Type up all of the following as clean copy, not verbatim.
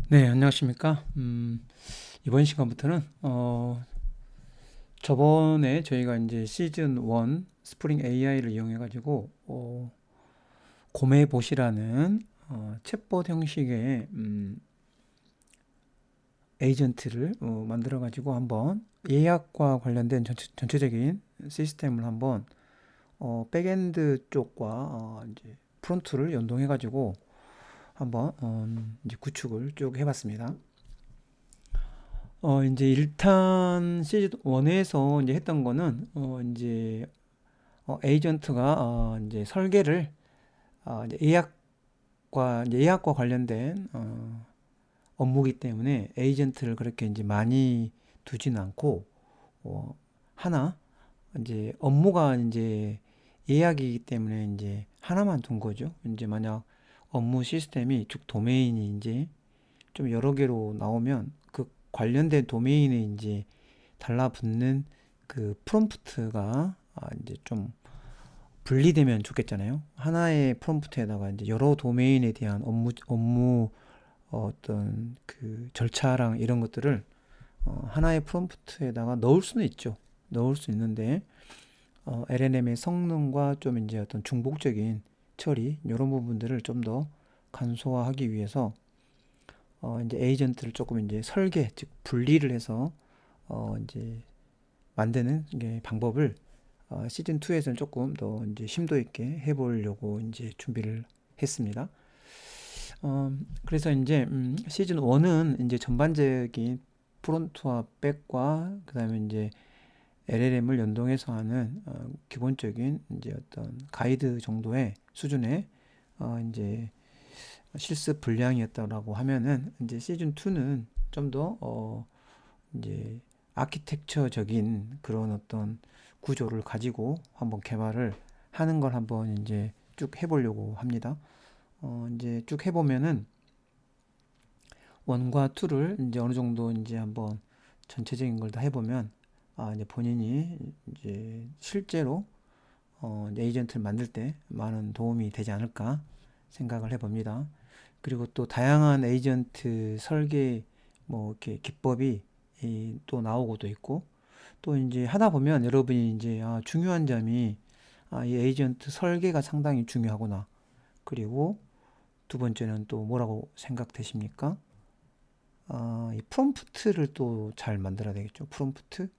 네, 안녕하십니까? 이번 시간부터는 저번에 저희가 이제 시즌 1 스프링 AI를 이용해 가지고 고메봇이라는 챗봇 형식의 에이전트를 만들어 가지고 한번 예약과 관련된 전체적인 시스템을 한번 백엔드 쪽과 이제 프론트를 연동해 가지고 한번 이제 구축을 쭉 해봤습니다. 이제 일단 시즌 1에서 이제 했던 거는 이제 에이전트가 이제 설계를 이제 예약과 관련된 업무기 때문에 에이전트를 그렇게 이제 많이 두진 않고 어, 하나 이제 업무가 이제 예약이기 때문에 이제 하나만 둔 거죠. 이제 만약 업무 시스템이 쭉 도메인이 이제 좀 여러 개로 나오면 그 관련된 도메인에 이제 달라붙는 그 프롬프트가 이제 좀 분리되면 좋겠잖아요. 하나의 프롬프트에다가 이제 여러 도메인에 대한 업무 어떤 그 절차랑 이런 것들을 하나의 프롬프트에다가 넣을 수는 있죠. 넣을 수 있는데 LLM의 성능과 좀 이제 어떤 중복적인 처리 이런 부분들을 좀 더 간소화하기 위해서 이제 에이전트를 조금 이제 설계 즉 분리를 해서 이제 만드는 게 방법을 시즌 2에서는 조금 더 이제 심도 있게 해보려고 이제 준비를 했습니다. 그래서 이제 시즌 1은 이제 전반적인 프론트와 백과 그다음에 이제 LLM을 연동해서 하는 기본적인 이제 어떤 가이드 정도의 수준의 이제 실습 분량이었다라고 하면은 이제 시즌 2는 좀 더 이제 아키텍처적인 그런 어떤 구조를 가지고 한번 개발을 하는 걸 한번 이제 쭉 해보려고 합니다. 이제 쭉 해보면은 1과 2를 이제 어느 정도 이제 한번 전체적인 걸 다 해보면 이제 본인이 이제 실제로 이제 에이전트를 만들 때 많은 도움이 되지 않을까 생각을 해봅니다. 그리고 또 다양한 에이전트 설계 뭐 이렇게 기법이 또 나오고도 있고 또 이제 하다 보면 여러분이 이제 중요한 점이 이 에이전트 설계가 상당히 중요하구나. 그리고 두 번째는 또 뭐라고 생각되십니까? 이 프롬프트를 또 잘 만들어야 되겠죠. 프롬프트.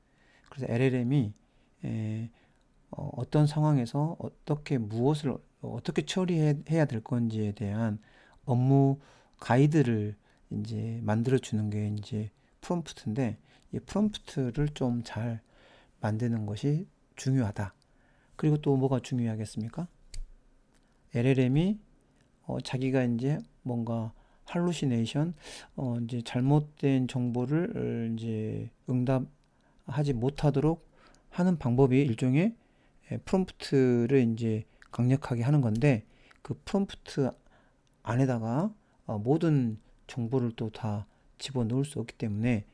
그래서 LLM이 어떤 상황에서 어떻게 무엇을 어떻게 처리해야 될 건지에 대한 업무 가이드를 이제 만들어 주는 게 이제 프롬프트인데 이 프롬프트를 좀 잘 만드는 것이 중요하다. 그리고 또 뭐가 중요하겠습니까? LLM이 자기가 이제 뭔가 할루시네이션 이제 잘못된 정보를 이제 응답하지 못하도록 하는 방법이 일종의 프롬프트를 이제 강력하게 하는 건데 그 프롬프트 안에다가 모든 정보를 또 다 집어넣을 수 없기 때문에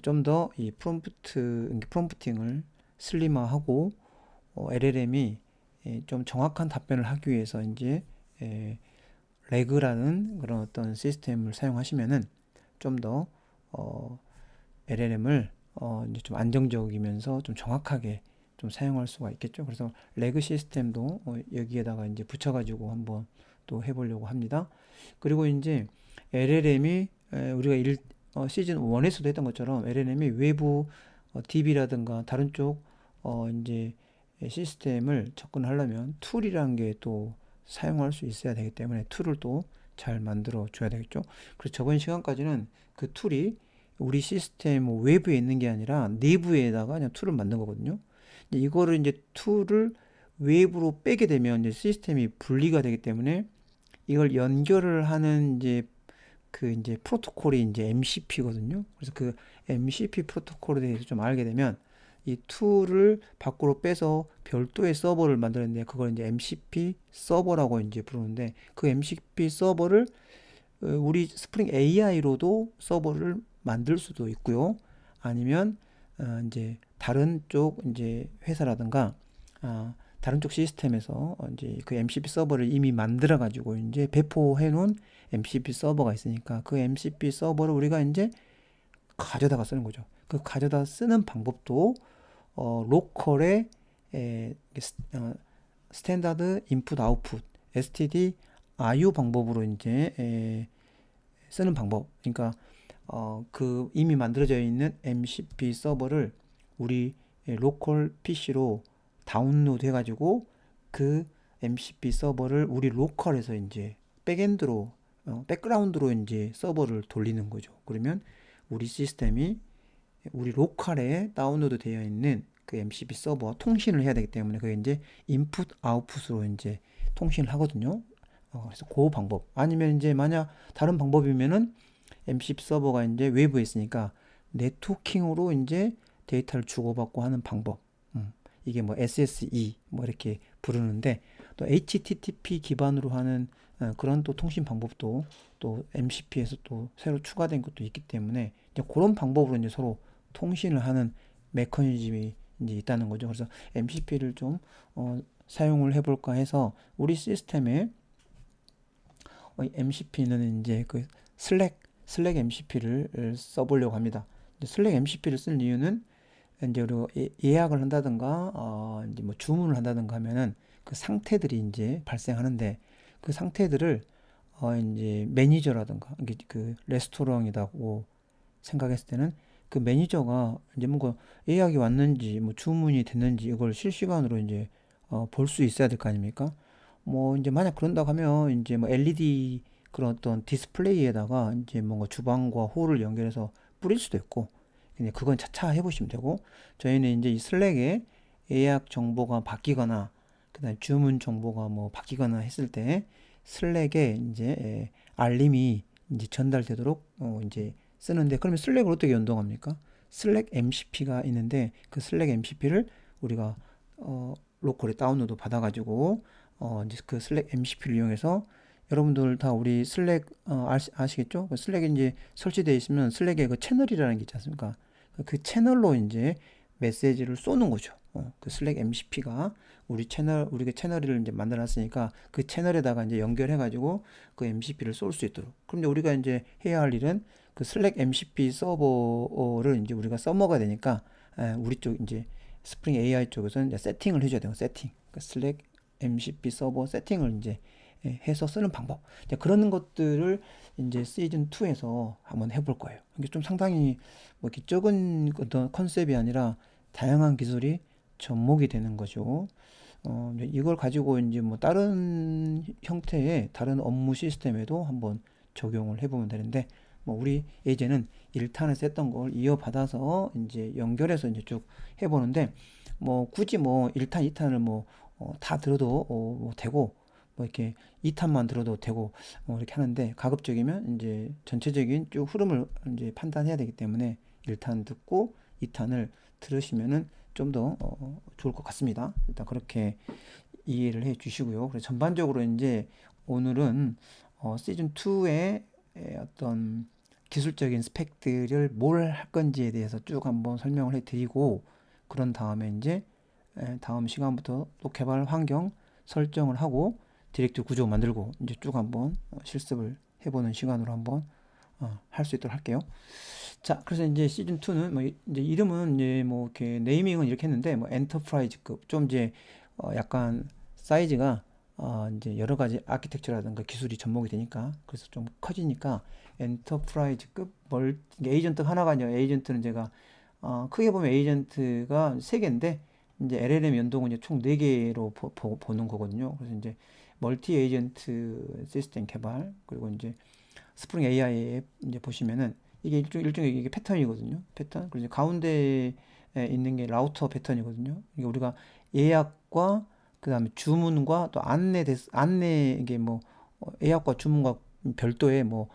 좀 더 이 프롬프팅을 슬림화하고 LLM이 좀 정확한 답변을 하기 위해서 이제 레그라는 그런 어떤 시스템을 사용하시면은 좀 더 LLM을 이제 좀 안정적이면서 좀 정확하게 좀 사용할 수가 있겠죠. 그래서 레그 시스템도 여기에다가 이제 붙여가지고 한번 또 해보려고 합니다. 그리고 이제 LLM이 우리가 시즌 1에서도 했던 것처럼 LLM이 외부 DB라든가 다른 쪽 이제 시스템을 접근하려면 툴이라는 게 또 사용할 수 있어야 되기 때문에 툴을 또 잘 만들어 줘야 되겠죠. 그래서 저번 시간까지는 그 툴이 우리 시스템 뭐 외부에 있는 게 아니라 내부에다가 그냥 툴을 만든 거거든요. 이거를 이제 툴을 외부로 빼게 되면 이제 시스템이 분리가 되기 때문에 이걸 연결을 하는 이제 프로토콜이 이제 MCP거든요. 그래서 그 MCP 프로토콜에 대해서 좀 알게 되면 이 툴을 밖으로 빼서 별도의 서버를 만들었는데 그걸 이제 MCP 서버라고 이제 부르는데 그 MCP 서버를 우리 스프링 AI로도 서버를 만들 수도 있고요. 아니면 이제 다른 쪽 이제 회사라든가 다른 쪽 시스템에서 이제 그 MCP 서버를 이미 만들어 가지고 이제 배포해 놓은 MCP 서버가 있으니까 그 MCP 서버를 우리가 이제 가져다가 쓰는 거죠. 그 가져다 쓰는 방법도 로컬의 스탠다드 인풋 아웃풋 STD IO 방법으로 이제 쓰는 방법. 그러니까 그 이미 만들어져 있는 MCP 서버를 우리 로컬 PC로 다운로드 해가지고 그 MCP 서버를 우리 로컬에서 이제 백엔드로 백그라운드로 이제 서버를 돌리는 거죠. 그러면 우리 시스템이 우리 로컬에 다운로드 되어 있는 그 MCP 서버와 통신을 해야 되기 때문에 그게 이제 인풋 아웃풋으로 이제 통신을 하거든요. 그래서 그 방법. 아니면 이제 만약 다른 방법이면은 MCP 서버가 이제 외부에 있으니까 네트워킹으로 이제 데이터를 주고받고 하는 방법. 이게 뭐 SSE 뭐 이렇게 부르는데 또 HTTP 기반으로 하는 그런 또 통신 방법도 또 MCP에서 또 새로 추가된 것도 있기 때문에 이제 그런 방법으로 이제 서로 통신을 하는 메커니즘이 이제 있다는 거죠. 그래서 MCP를 좀 사용을 해볼까 해서 우리 시스템에 MCP는 이제 그 슬랙 MCP를 써보려고 합니다. 슬랙 MCP를 쓸 이유는 이제 우리가 예약을 한다든가 이제 뭐 주문을 한다든가 하면은 그 상태들이 이제 발생하는데 그 상태들을 이제 매니저라든가 이게 그 레스토랑이라고 생각했을 때는 그 매니저가 이제 뭔가 예약이 왔는지 뭐 주문이 됐는지 이걸 실시간으로 이제 볼 수 있어야 될 거 아닙니까? 뭐 이제 만약 그런다고 하면 이제 뭐 LED 그런 어떤 디스플레이에다가 이제 뭔가 주방과 홀을 연결해서 뿌릴 수도 있고 근데 그건 차차 해보시면 되고 저희는 이제 이 슬랙에 예약 정보가 바뀌거나 그다음에 주문 정보가 뭐 바뀌거나 했을 때 슬랙에 이제 알림이 이제 전달되도록 이제 쓰는데 그러면 슬랙을 어떻게 연동합니까? 슬랙 MCP가 있는데 그 슬랙 MCP를 우리가 로컬에 다운로드 받아가지고 이제 그 슬랙 MCP를 이용해서 여러분들 다 우리 슬랙 아시겠죠? 그 슬랙에 이제 설치되어 있으면 슬랙에 그 채널이라는 게 있지 않습니까? 그 채널로 이제 메시지를 쏘는 거죠. 그 슬랙 MCP가 우리가 채널을 이제 만들어놨으니까 그 채널에다가 이제 연결해가지고 그 MCP를 쏠 수 있도록. 그런데 우리가 이제 해야 할 일은 그 슬랙 MCP 서버를 이제 우리가 써먹어야 되니까 우리 쪽 이제 스프링 AI 쪽에서는 이제 세팅을 해줘야 돼요. 세팅. 그 슬랙 MCP 서버 세팅을 이제 해서 쓰는 방법. 이제 그런 것들을 이제 시즌 2에서 한번 해볼 거예요. 이게 좀 상당히 뭐 이렇게 적은 어떤 컨셉이 아니라 다양한 기술이 접목이 되는 거죠. 이제 이걸 가지고 이제 뭐 다른 형태의 다른 업무 시스템에도 한번 적용을 해보면 되는데, 뭐 우리 예제는 1탄에서 했던 걸 이어받아서 이제 연결해서 이제 쭉 해보는데, 뭐 굳이 뭐 1탄, 2탄을 뭐 다 들어도 뭐 되고, 뭐 이렇게 2탄만 들어도 되고, 이렇게 하는데 가급적이면 이제 전체적인 쭉 흐름을 이제 판단해야 되기 때문에 1탄 듣고 2탄을 들으시면은 좀 더 좋을 것 같습니다. 일단 그렇게 이해를 해 주시고요. 그래서 전반적으로 이제 오늘은 시즌 2의 어떤 기술적인 스펙들을 뭘 할 건지에 대해서 쭉 한번 설명을 해 드리고 그런 다음에 이제 다음 시간부터 또 개발 환경 설정을 하고 디렉트 구조 만들고 이제 쭉 한번 실습을 해보는 시간으로 한번 할 수 있도록 할게요. 자, 그래서 이제 시즌 2는 뭐 이제 이름은 이제 뭐 이렇게 네이밍은 이렇게 했는데 뭐 엔터프라이즈급 좀 이제 약간 사이즈가 이제 여러 가지 아키텍처라든가 기술이 접목이 되니까 그래서 좀 커지니까 엔터프라이즈급 에이전트 하나가 아니라 에이전트는 제가 크게 보면 에이전트가 3개인데 이제 LLM 연동은 이제 총 4개로 보는 거거든요. 그래서 이제 멀티 에이전트 시스템 개발 그리고 이제 스프링 AI에 이제 보시면은 이게 일종의 이게 패턴이거든요. 패턴. 그리고 이제 가운데에 있는 게 라우터 패턴이거든요. 이게 우리가 예약과 그다음에 주문과 또 안내 이게 뭐 예약과 주문과 별도의 뭐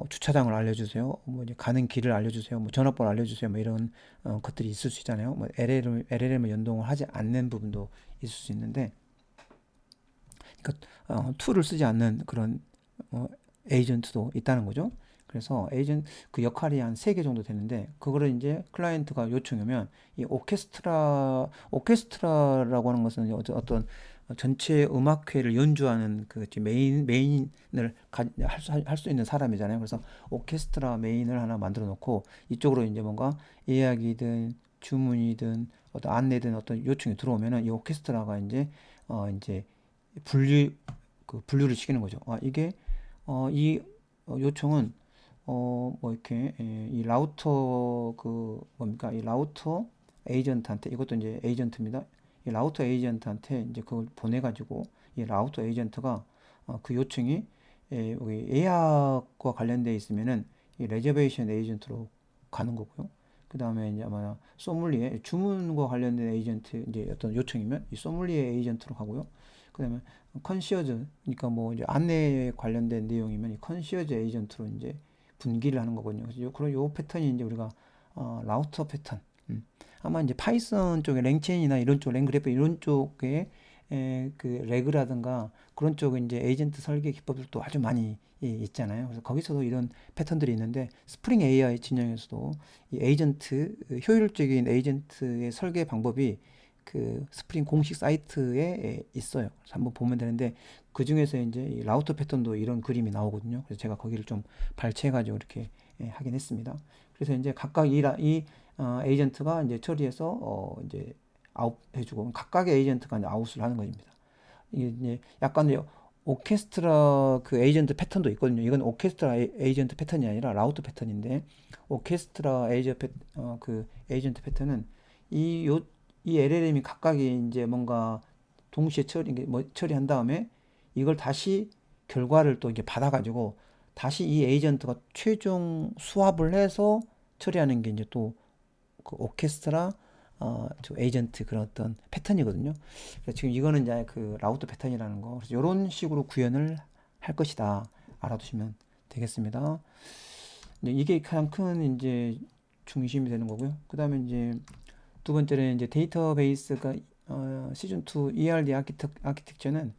주차장을 알려주세요. 뭐 이제 가는 길을 알려주세요. 뭐 전화번호 알려주세요. 뭐 이런 것들이 있을 수 있잖아요. 뭐 LLM을 연동을 하지 않는 부분도 있을 수 있는데, 그러니까 툴을 쓰지 않는 그런 에이전트도 있다는 거죠. 그래서 그 역할이 한 3개 정도 되는데 그거를 이제 클라이언트가 요청하면 이 오케스트라라고 하는 것은 어떤 전체 음악회를 연주하는 그 메인을 할 수 있는 사람이잖아요. 그래서 오케스트라 메인을 하나 만들어 놓고 이쪽으로 이제 뭔가 예약이든 주문이든 어떤 안내든 어떤 요청이 들어오면은 이 오케스트라가 이제 분류 분류를 시키는 거죠. 이게 이 요청은 뭐 이렇게 이 라우터 뭡니까? 이 라우터 에이전트한테 이것도 이제 에이전트입니다. 이 라우터 에이전트한테 이제 그걸 보내가지고 이 라우터 에이전트가 그 요청이 여기 예약과 관련돼 있으면은 이 레저베이션 에이전트로 가는 거고요. 그 다음에 이제 아마 소믈리에 주문과 관련된 에이전트 이제 어떤 요청이면 이 소믈리에 에이전트로 가고요. 그 다음에 컨시어즈 그러니까 뭐 이제 안내에 관련된 내용이면 이 컨시어즈 에이전트로 이제 분기를 하는 거거든요. 그래서 그런 요 패턴이 이제 우리가 라우터 패턴. 아마 이제 파이썬 쪽에 랭체인이나 이런 쪽, 랭그래프 이런 쪽에 그 레그라든가 그런 쪽에 이제 에이전트 설계 기법들도 아주 많이 있잖아요. 그래서 거기서도 이런 패턴들이 있는데 스프링 AI 진영에서도 이 에이전트 효율적인 에이전트의 설계 방법이 그 스프링 공식 사이트에 있어요. 그래서 한번 보면 되는데 그 중에서 이제 이 라우터 패턴도 이런 그림이 나오거든요. 그래서 제가 거기를 좀 발췌해가지고 이렇게 하긴 했습니다. 그래서 이제 각각 이 에이전트가 이제 처리해서 이제 아웃 해주고 각각의 에이전트가 이제 아웃을 하는 것입니다. 이게 이제 약간 오케스트라 그 에이전트 패턴도 있거든요. 이건 오케스트라 에이전트 패턴이 아니라 라우터 패턴인데 오케스트라 그 에이전트 패턴은 이 요 이 LLM이 각각이 이제 뭔가 동시에 처리한 다음에 이걸 다시 결과를 또 이게 받아가지고 다시 이 에이전트가 최종 수합을 해서 처리하는 게 이제 또 그 오케스트라 저 에이전트 그런 어떤 패턴이거든요. 그래서 지금 이거는 이제 그 라우터 패턴이라는 거. 그래서 이런 식으로 구현을 할 것이다. 알아두시면 되겠습니다. 이게 가장 큰 이제 중심이 되는 거고요. 그 다음에 이제 두 번째는 이제 데이터베이스가 시즌 2 ERD 아키텍처는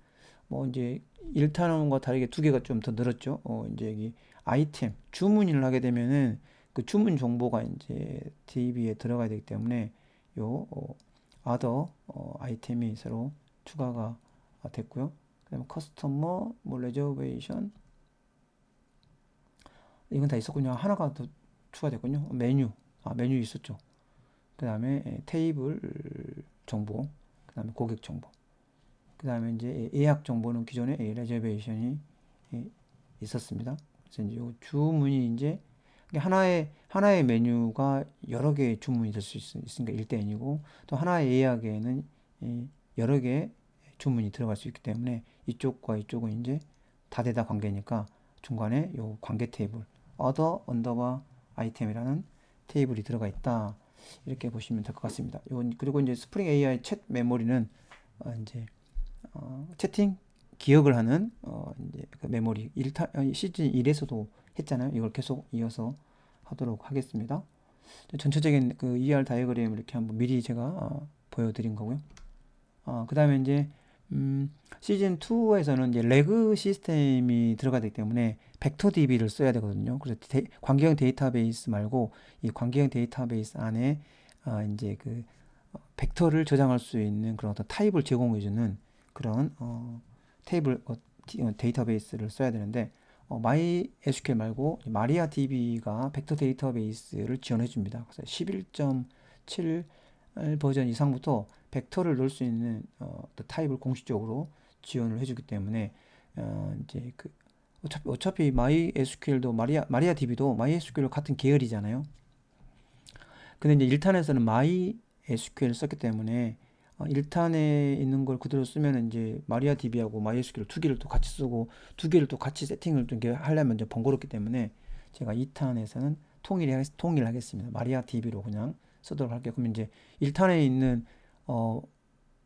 뭐 이제 1탄원과 다르게 두 개가 좀 더 늘었죠. 이제 여기 아이템 주문을 하게 되면은 그 주문 정보가 이제 DB에 들어가야 되기 때문에 요 other 아이템이 새로 추가가 됐고요. 그다음에 커스터머 뭐 레저베이션 이건 다 있었군요. 하나가 더 추가됐군요. 메뉴 있었죠. 그 다음에 테이블 정보, 그 다음에 고객 정보, 그 다음에 이제 예약 정보는 기존에 레저베이션이 있었습니다. 그래서 이제 요 주문이 이제 하나의 메뉴가 여러 개의 주문이 될 수 있으니까 1대1이고 또 하나의 예약에는 여러 개의 주문이 들어갈 수 있기 때문에 이쪽과 이쪽은 이제 다대다 관계니까 중간에 요 관계 테이블 other underbar item이라는 테이블이 들어가 있다. 이렇게 보시면 될 것 같습니다. 그리고 이제 스프링 AI 챗 메모리는 이제 채팅 기억을 하는 이제 그 메모리 시즌 1에서도 했잖아요. 이걸 계속 이어서 하도록 하겠습니다. 전체적인 그 ER 다이어그램을 이렇게 한번 미리 제가 보여드린 거고요. 그 다음에 이제 시즌 2에서는 이제 레그 시스템이 들어가기 때문에 벡터 DB를 써야 되거든요. 그래서 관계형 데이터베이스 말고 이 관계형 데이터베이스 안에 이제 그 벡터를 저장할 수 있는 그런 어떤 타입을 제공해주는 그런 데이터베이스를 써야 되는데 MySQL 말고 마리아DB가 벡터 데이터베이스를 지원해 줍니다. 그래서 11.7 버전 이상부터 벡터를 넣을 수 있는 타입을 공식적으로 지원을 해주기 때문에 이제 그 어차피 MySQL도 마리아DB도 MySQL 같은 계열이잖아요. 근데 이제 1탄에서는 MySQL 썼기 때문에 1탄에 있는 걸 그대로 쓰면 이제 마리아DB하고 MySQL 두 개를 또 같이 쓰고 두 개를 또 같이 세팅을 좀 하려면 이제 번거롭기 때문에 제가 2탄에서는 통일하겠습니다. 마리아DB로 그냥 쓰도록 할게요. 그러면 이제 1탄에 있는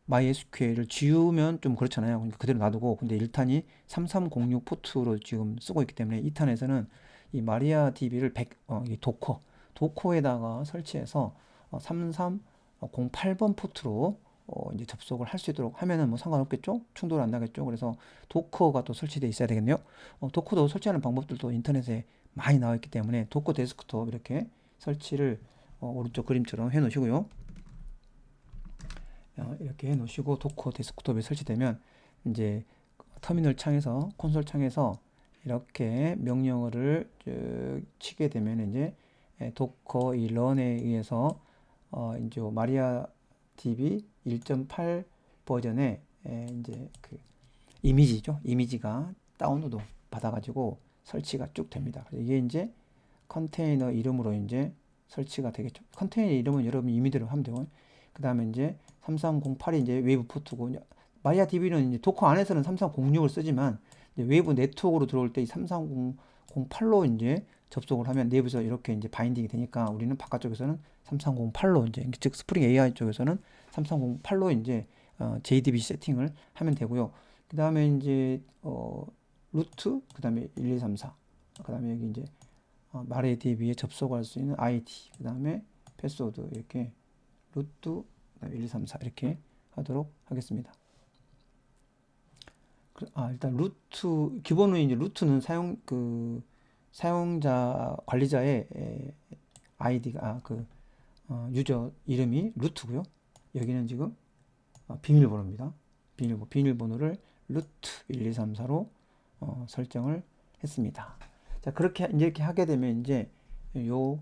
MySQL을 지우면 좀 그렇잖아요. 그러니까 그대로 놔두고 근데 1탄이 3306 포트로 지금 쓰고 있기 때문에 2탄에서는 이 마리아DB를 이 도커에다가 설치해서 3308번 포트로 이제 접속을 할 수 있도록 하면은 뭐 상관없겠죠? 충돌 안 나겠죠? 그래서 도커가 또 설치되어 있어야 되겠네요. 도커도 설치하는 방법들도 인터넷에 많이 나와 있기 때문에 도커 데스크톱 이렇게 설치를 오른쪽 그림처럼 해 놓으시고요. 이렇게 해 놓으시고 도커 데스크톱에 설치되면 이제 터미널 창에서 콘솔 창에서 이렇게 명령어를 쭉 치게 되면 이제 도커 이 런에 의해서 이제 마리아 DB 1.8 버전의 이제 그 이미지죠. 이미지가 다운로드 받아가지고 설치가 쭉 됩니다. 이게 이제 컨테이너 이름으로 이제 설치가 되겠죠. 컨테이너 이름은 여러분 임의대로 하면 되고, 그 다음에 이제 3308이 이제 웨이브 포트고, 마리아 DB는 이제 도커 안에서는 3306을 쓰지만 이제 웨이브 네트워크로 들어올 때 이 3308로 이제 접속을 하면 내부에서 이렇게 이제 바인딩이 되니까 우리는 바깥쪽에서는 3308로 이제 즉 스프링 AI 쪽에서는 3308로 이제 JDB 세팅을 하면 되고요. 그 다음에 이제 루트, 그 다음에 1234, 그 다음에 여기 이제 마리아 DB에 접속할 수 있는 ID, 그 다음에 패스워드 이렇게 루트 1234 이렇게 하도록 하겠습니다. 일단 루트 기본은 이제 루트는 사용자 관리자의 아이디가 유저 이름이 루트고요. 여기는 지금 비밀번호입니다. 비밀번호를 루트 1234로 설정을 했습니다. 자, 그렇게 이렇게 하게 되면 이제 요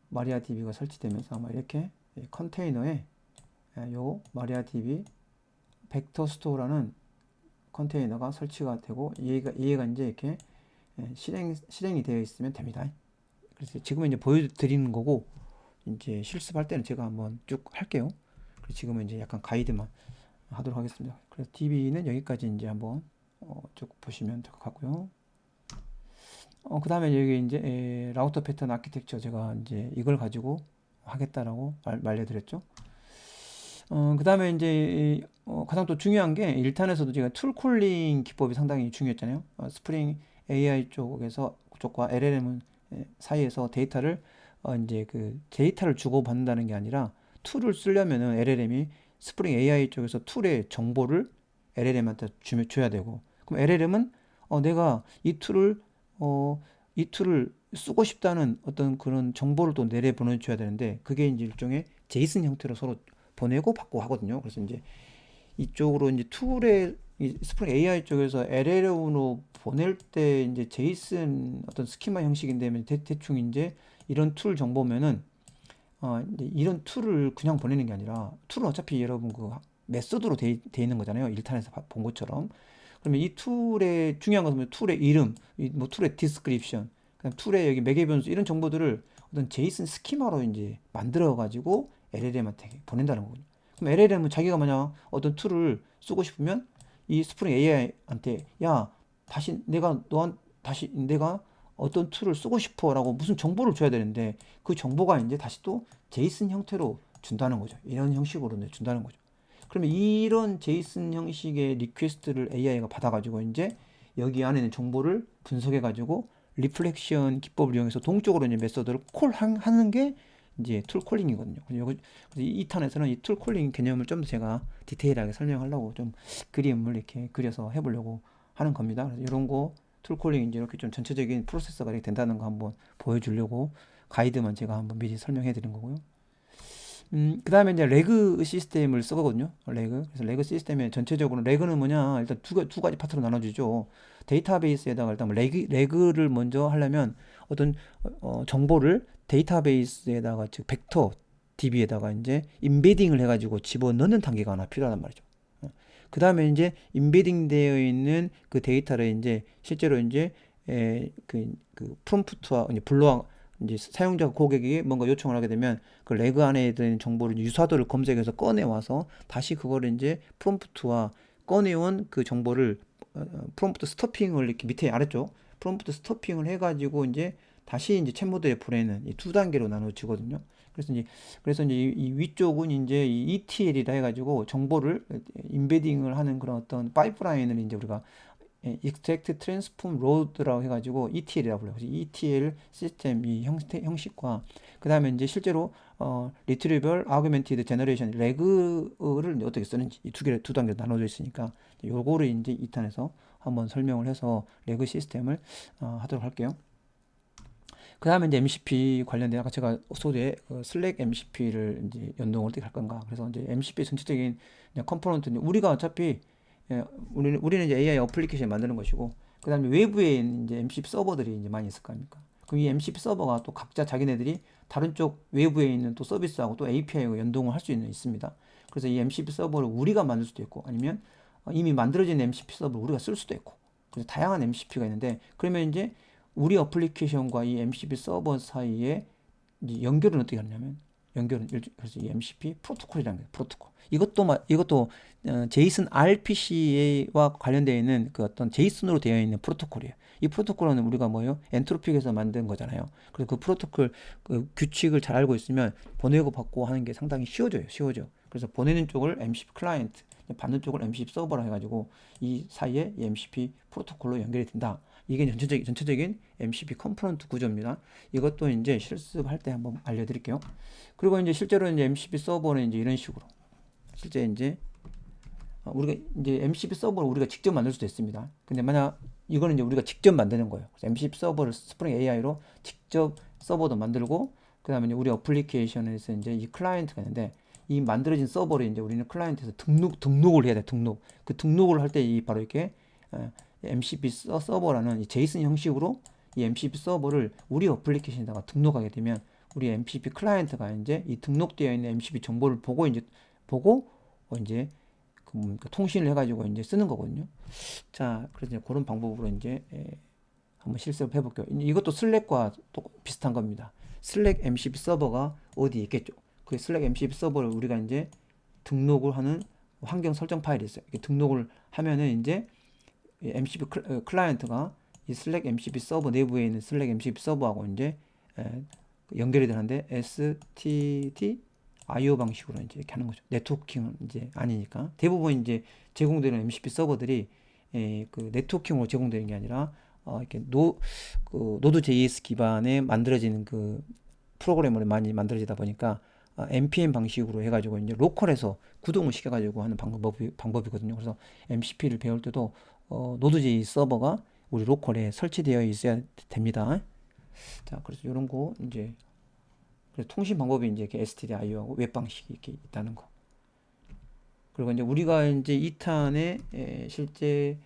마리아 DB가 설치되면서 아마 이렇게 컨테이너에 요 마리아 DB 벡터 스토어라는 컨테이너가 설치가 되고 얘가 이제 이렇게 실행이 되어 있으면 됩니다. 그래서 지금은 이제 보여드리는 거고 이제 실습할 때는 제가 한번 쭉 할게요. 그래서 지금은 이제 약간 가이드만 하도록 하겠습니다. 그래서 DB는 여기까지 이제 한번 쭉 보시면 될 것 같고요. 그 다음에 여기 이제 라우터 패턴 아키텍처 제가 이제 이걸 가지고 하겠다라고 말려드렸죠. 그 다음에 이제 가장 또 중요한 게 1탄에서도 제가 툴 콜링 기법이 상당히 중요했잖아요. 스프링 AI 쪽과 LLM 사이에서 데이터를 이제 그 데이터를 주고 받는다는 게 아니라 툴을 쓰려면은 LLM이 스프링 AI 쪽에서 툴의 정보를 LLM한테 줘야 되고, 그럼 LLM은 내가 이 툴을 쓰고 싶다는 어떤 그런 정보를 또 내려 보내줘야 되는데, 그게 이제 일종의 제이슨 형태로 서로 보내고 받고 하거든요. 그래서 이제 이쪽으로 이제 스프링 AI 쪽에서 LLM으로 보낼 때 이제 제이슨 어떤 스키마 형식인데 대충 이제 이런 툴 정보면은 이제 이런 툴을 그냥 보내는 게 아니라 툴은 어차피 여러분 그 메소드로 돼 있는 거잖아요. 1탄에서 본 것처럼. 그러면 이 툴의 중요한 것은 툴의 이름, 뭐 툴의 디스크립션, 그다음 툴의 여기 매개 변수 이런 정보들을 어떤 제이슨 스키마로 이제 만들어 가지고 LLM한테 보낸다는 거거든요. 그럼 LLM은 자기가 만약 어떤 툴을 쓰고 싶으면 이 스프링 AI한테 다시 내가 어떤 툴을 쓰고 싶어라고 무슨 정보를 줘야 되는데 그 정보가 이제 다시 또 제이슨 형태로 준다는 거죠. 이런 형식으로 준다는 거죠. 그러면 이런 제이슨 형식의 리퀘스트를 AI가 받아가지고 이제 여기 안에 있는 정보를 분석해가지고 리플렉션 기법을 이용해서 동적으로 이제 메서드를 콜하는 게 이제 툴 콜링이거든요. 그래서 이 2탄에서는 이 툴 콜링 개념을 좀 더 제가 디테일하게 설명하려고 좀 그림을 이렇게 그려서 해보려고 하는 겁니다. 그래서 이런 거 툴 콜링 이제 이렇게 좀 전체적인 프로세서가 이렇게 된다는 거 한번 보여주려고 가이드만 제가 한번 미리 설명해 드린 거고요. 그 다음에 이제 레그 시스템을 쓰거든요. 그래서 레그 시스템의 전체적으로 레그는 뭐냐? 일단 두 가지 파트로 나눠지죠. 데이터베이스에다가 일단 뭐 레그를 먼저 하려면 어떤 정보를 데이터베이스에다가 즉 벡터 DB에다가 이제 임베딩을 해가지고 집어넣는 단계가 하나 필요하단 말이죠. 그 다음에 이제 임베딩 되어 있는 그 데이터를 이제 실제로 이제 그 프롬프트와 이제 이제 사용자 고객이 뭔가 요청을 하게 되면 그 레그 안에 있는 정보를 유사도를 검색해서 꺼내와서 다시 그거를 이제 프롬프트와 꺼내온 그 정보를 프롬프트 스토핑을 이렇게 밑에 아래쪽 프롬프트 스토핑을 해가지고 이제 다시 이제 챗모드에 보내는 이 두 단계로 나눠지거든요. 그래서 이제 이 위쪽은 이제 이 ETL이라 해가지고 정보를 임베딩을 하는 그런 어떤 파이프라인을 이제 우리가 extract transform load라고 해가지고 ETL이라고 불러요. 그래서 ETL 시스템 이 형식과 그 다음에 이제 실제로 retrieval augmented generation 래그를 어떻게 쓰는지 이 두 단계로 나눠져 있으니까 요거를 이제 2탄에서 한번 설명을 해서 래그 시스템을 하도록 할게요. 그 다음에 이제 MCP 관련된 아까 제가 소재 슬랙 MCP를 이제 연동을 어떻게 할 건가. 그래서 이제 MCP 전체적인 컴포넌트 우리가 어차피 우리는 이제 AI 어플리케이션 만드는 것이고 그 다음에 외부에 있는 이제 MCP 서버들이 이제 많이 있을 거 아닙니까? 그럼 이 MCP 서버가 또 각자 자기네들이 다른 쪽 외부에 있는 또 서비스하고 또 API하고 연동을 할 수 있습니다. 그래서 이 MCP 서버를 우리가 만들 수도 있고 아니면 이미 만들어진 MCP 서버를 우리가 쓸 수도 있고 그래서 다양한 MCP가 있는데 그러면 이제 우리 어플리케이션과 이 MCP 서버 사이에 이제 연결은 어떻게 하냐면 그래서 이 MCP 프로토콜이라는 거예요. 프로토콜. 이것도 제이슨 RPC와 관련되어 있는 그 어떤 제이슨으로 되어 있는 프로토콜이에요. 이 프로토콜은 우리가 뭐예요? 엔트로픽에서 만든 거잖아요. 그래서 그 프로토콜 그 규칙을 잘 알고 있으면 보내고 받고 하는 게 상당히 쉬워져. 그래서 보내는 쪽을 MCP 클라이언트, 받는 쪽을 MCP 서버라 해가지고 이 사이에 이 MCP 프로토콜로 연결이 된다. 이게 전체적인 MCP 컴포넌트 구조입니다. 이것도 이제 실습할 때 한번 알려드릴게요. 그리고 이제 실제로 이제 MCP 서버는 이제 이런 식으로 실제 이제 우리가 이제 MCP 서버를 우리가 직접 만들 수도 있습니다. 근데 만약 이거는 이제 우리가 직접 만드는 거예요. 그래서 MCP 서버를 스프링 AI로 직접 서버도 만들고 그다음에 이제 우리 어플리케이션에서 이제 이 클라이언트가 있는데 이 만들어진 서버를 이제 우리는 클라이언트에서 등록을 해야 돼. 그 등록을 할 때 이 바로 이렇게 MCP 서버라는 이 제이슨 형식으로 이 MCP 서버를 우리 어플리케이션에다가 등록하게 되면 우리 MCP 클라이언트가 이제 이 등록되어 있는 MCP 정보를 보고 이제 통신을 해가지고 이제 쓰는 거거든요. 자, 그래서 이제 그런 방법으로 이제 한번 실습해 볼게요. 이것도 슬랙과 또 비슷한 겁니다. 슬랙 MCP 서버가 어디 있겠죠? 그 슬랙 MCP 서버를 우리가 이제 등록을 하는 환경 설정 파일이 있어요. 이렇게 등록을 하면은 이제 MCP 클라이언트가 이 슬랙 MCP 서버 내부에 있는 슬랙 MCP 서버하고 이제 연결이 되는데 STT IO 방식으로 이제 이렇게 하는 거죠. 네트워킹은 이제 아니니까 대부분 이제 제공되는 MCP 서버들이 그 네트워킹으로 제공되는 게 아니라 이렇게 노드.js 기반에 만들어지는 그 프로그램으로 많이 만들어지다 보니까 npm 방식으로 해가지고 이제 로컬에서 구동을 시켜가지고 하는 방법이거든요. 그래서 MCP를 배울 때도 노드.js 서버가 우리 로컬에 설치되어 있어야 됩니다. 자, 그래서 이런 거 이제 그래서 통신 방법이 이제 이렇게 STD-IO하고 웹 방식이 이렇게 있다는 거. 그리고 이제 우리가 이제 2탄에 실제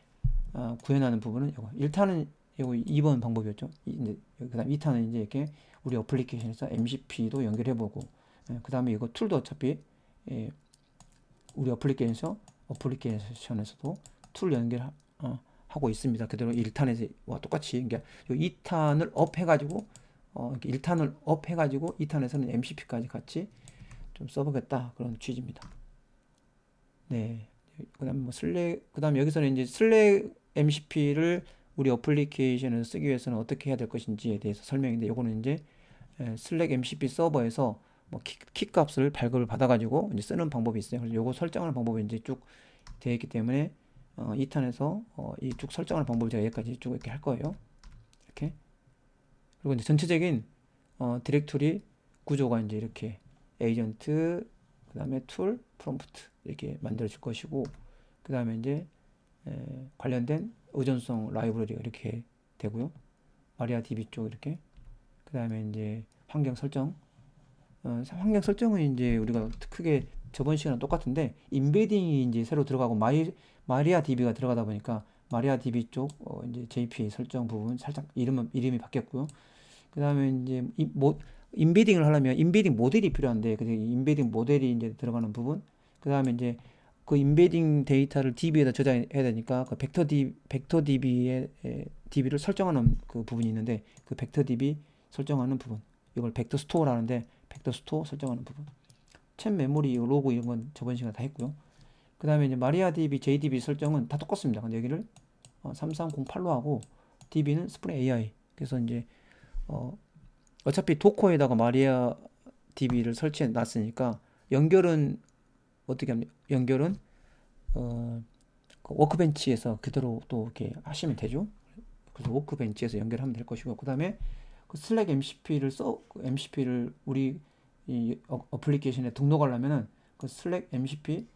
구현하는 부분은 이거. 1탄은 이거 2번 방법이었죠. 이제 그다음 2탄은 이제 이렇게 우리 어플리케이션에서 MCP도 연결해보고, 그다음에 이거 툴도 어차피 우리 어플리케이션에서도 툴 연결하고 있습니다. 그대로 1탄에서와 똑같이 그러니까 2탄을 업 해가지고 1탄을 업 해가지고 2탄에서는 MCP까지 같이 좀 써보겠다 그런 취지입니다. 네. 그다음에 그다음 여기서는 이제 슬랙 MCP를 우리 어플리케이션을 쓰기 위해서는 어떻게 해야 될 것인지에 대해서 설명인데 요거는 이제 슬랙 MCP 서버에서 뭐 키 값을 발급을 받아가지고 이제 쓰는 방법이 있어요. 그래서 요거 설정하는 방법이 이제 쭉 되어 있기 때문에 2탄에서 이 쭉 설정하는 방법을 제가 여기까지 쭉 이렇게 할 거예요. 이렇게. 그리고 이제 전체적인 디렉토리 구조가 이제 이렇게 에이전트, 그 다음에 툴, 프롬프트 이렇게 만들어질 것이고, 그 다음에 이제 관련된 의존성 라이브러리가 이렇게 되고요. 마리아DB 쪽 이렇게. 그 다음에 이제 환경 설정. 환경 설정은 이제 우리가 크게 저번 시간랑 똑같은데 인베딩이 이제 새로 들어가고 마리아DB가 들어가다 보니까 마리아DB 쪽 이제 JPA 설정 부분 살짝 이름이 바뀌었고요. 그 다음에 이제 인베딩을 하려면 인베딩 모델이 필요한데 그 인베딩 모델이 이제 들어가는 부분. 그 다음에 이제 그 인베딩 데이터를 DB에다 저장해야 되니까 그 벡터 DB의 DB를 설정하는 그 부분이 있는데 그 벡터 DB 설정하는 부분. 이걸 벡터 스토어라는데 벡터 스토어 설정하는 부분. 챗 메모리 로그 이런 건 저번 시간에 다 했고요. 그 다음에 이제 마리아DB, JDB 설정은 다 똑같습니다. 근데 여기를 3308로 하고 DB는 스프링 AI. 그래서 이제 어차피 도커에다가 마리아DB를 설치해 놨으니까 연결은 어떻게 합니까? 연결은 그 워크벤치에서 그대로 또 이렇게 하시면 되죠. 그래서 워크벤치에서 연결하면 될 것이고, 그 다음에 그 슬랙 MCP를 우리 이 어플리케이션에 등록하려면은 그 슬랙 MCP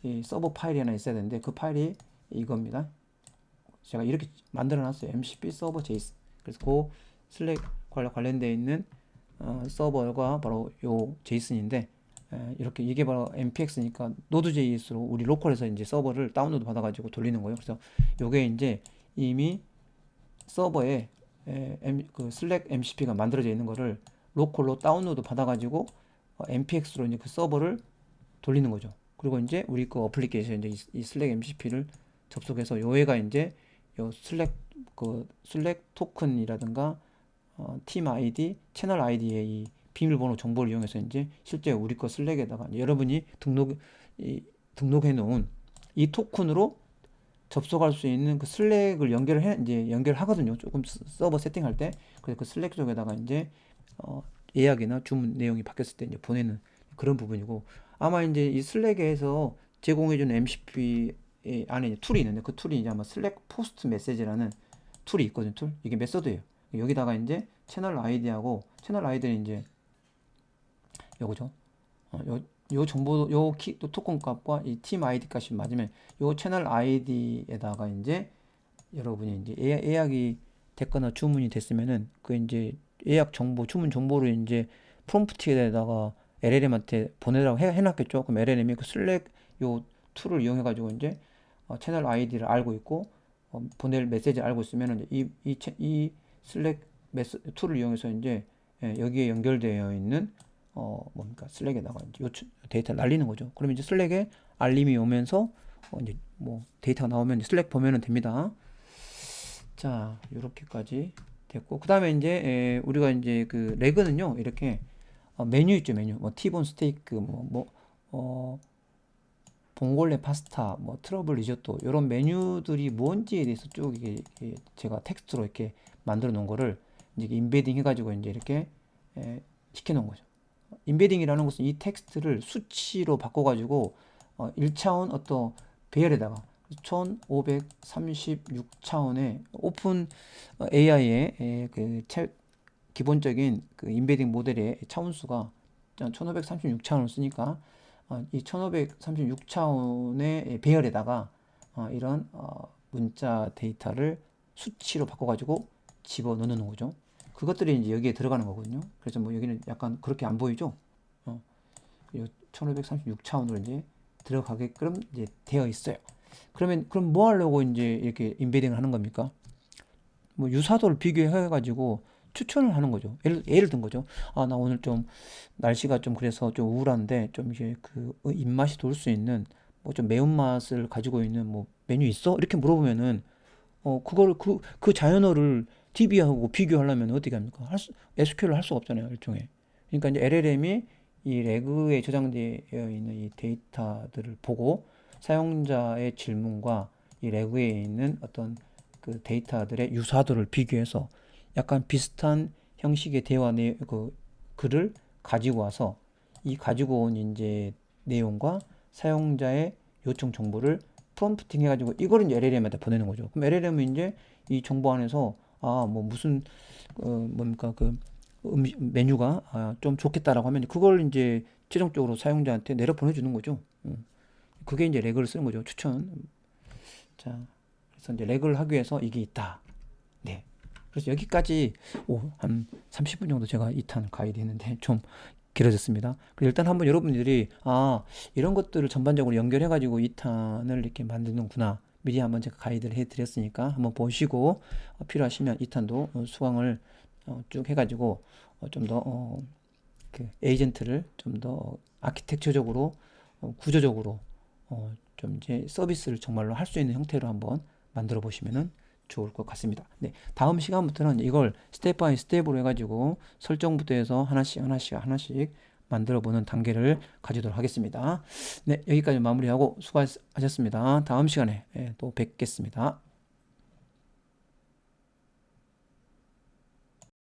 이 서버 파일이 하나 있어야 되는데, 그 파일이 이겁니다. 제가 이렇게 만들어 놨어요. MCP 서버 JSON. 그래서 그 슬랙 관련되어 있는 서버가 바로 요 JSON인데, 이렇게 이게 바로 npx니까 노드.js로 우리 로컬에서 이제 서버를 다운로드 받아가지고 돌리는 거예요. 그래서 요게 이제 이미 서버에 그 슬랙 MCP가 만들어져 있는 거를 로컬로 다운로드 받아가지고 npx로 이제 그 서버를 돌리는 거죠. 그리고 이제 우리 그 어플리케이션 이제 이 슬랙 MCP를 접속해서 요애가 이제 요 슬랙 토큰이라든가 팀 아이디, 채널 아이디의 이 비밀번호 정보를 이용해서 이제 실제 우리 거 슬랙에다가 여러분이 등록해 놓은 이 토큰으로 접속할 수 있는 그 슬랙을 이제 연결하거든요. 조금 서버 세팅할 때. 그래서 그 슬랙 쪽에다가 이제 예약이나 주문 내용이 바뀌었을 때 이제 보내는 그런 부분이고, 아마 이제 이 슬랙에서 제공해주는 MCP 안에 툴이 있는데, 그 툴이 이제 아마 슬랙 포스트 메시지라는 툴이 있거든요. 이게 메서드예요. 여기다가 이제 채널 아이디하고, 채널 아이디는 이제 요거죠. 요 정보, 또 토큰 값과 이 팀 아이디 값이 맞으면 요 채널 아이디에다가 이제 여러분이 이제 예약이 됐거나 주문이 됐으면은 그 이제 예약 정보, 주문 정보를 이제 프롬프트에다가 LLM한테 보내라고 해놨겠죠. 그럼 LLM이 그 슬랙 요 툴을 이용해가지고 이제 채널 아이디를 알고 있고 보낼 메시지를 알고 있으면은 이 슬랙 툴을 이용해서 이제 여기에 연결되어 있는 뭡니까 슬랙에다가 이제 요 데이터를 날리는 거죠. 그러면 이제 슬랙에 알림이 오면서 이제 뭐 데이터가 나오면 슬랙 보면은 됩니다. 자, 요렇게까지 됐고, 그 다음에 이제 우리가 이제 그 레그는요 이렇게 메뉴 있죠. 메뉴 뭐 티본 스테이크 봉골레 파스타 뭐 트러블 리조또 이런 메뉴들이 뭔지에 대해서 쭉 이게 제가 텍스트로 이렇게 만들어 놓은 거를 이제 인베딩 해가지고 이제 이렇게 시켜 놓은 거죠. 인베딩이라는 것은 이 텍스트를 수치로 바꿔가지고 1차원 어떤 배열에다가 1536차원의 오픈 AI의 그 기본적인 그 인베딩 모델의 차원수가 1536차원을 쓰니까 이 1536차원의 배열에다가 이런 문자 데이터를 수치로 바꿔가지고 집어넣는 거죠. 그것들이 이제 여기에 들어가는 거거든요. 그래서 뭐 여기는 약간 그렇게 안 보이죠? 1536차원으로 이제 들어가게끔 이제 되어 있어요. 그럼 뭐 하려고 이제 이렇게 인베딩을 하는 겁니까? 뭐 유사도를 비교해가지고 추천을 하는 거죠. 예를 든 거죠. 나 오늘 좀 날씨가 좀 그래서 좀 우울한데 좀 이제 그 입맛이 돌 수 있는 뭐 좀 매운맛을 가지고 있는 뭐 메뉴 있어? 이렇게 물어보면은 그걸 그 자연어를 DB하고 비교하려면 어떻게 합니까? SQL을 할 수가 없잖아요, 일종의. 그러니까 이제 LLM이 이 레그에 저장되어 있는 이 데이터들을 보고 사용자의 질문과 이 레그에 있는 어떤 그 데이터들의 유사도를 비교해서 약간 비슷한 형식의 그 글을 가지고 와서 이 가지고 온 이제 내용과 사용자의 요청 정보를 프롬프팅 해가지고 이거를 이제 LLM한테 보내는 거죠. 그럼 LLM은 이제 이 정보 안에서 뭐 무슨 뭡니까 그 메뉴가 좀 좋겠다라고 하면 그걸 이제 최종적으로 사용자한테 내려 보내주는 거죠. 그게 이제 레그를 쓰는 거죠. 추천. 자, 그래서 이제 레그를 하기 위해서 이게 있다. 네. 그래서 여기까지 한 30분 정도 제가 2탄 가이드 했는데 좀 길어졌습니다. 일단 한번 여러분들이 이런 것들을 전반적으로 연결해 가지고 2탄을 이렇게 만드는구나, 미리 한번 제가 가이드를 해 드렸으니까 한번 보시고 필요하시면 2탄도 수강을 쭉 해가지고 좀 더 그 에이전트를 좀 더 아키텍처적으로 구조적으로 좀 이제 서비스를 정말로 할 수 있는 형태로 한번 만들어 보시면은 좋을 것 같습니다. 네, 다음 시간부터는 이걸 스텝 바이 스텝으로 해가지고 설정부터 해서 하나씩 만들어 보는 단계를 가지도록 하겠습니다. 네, 여기까지 마무리하고 수고하셨습니다. 다음 시간에 또 뵙겠습니다.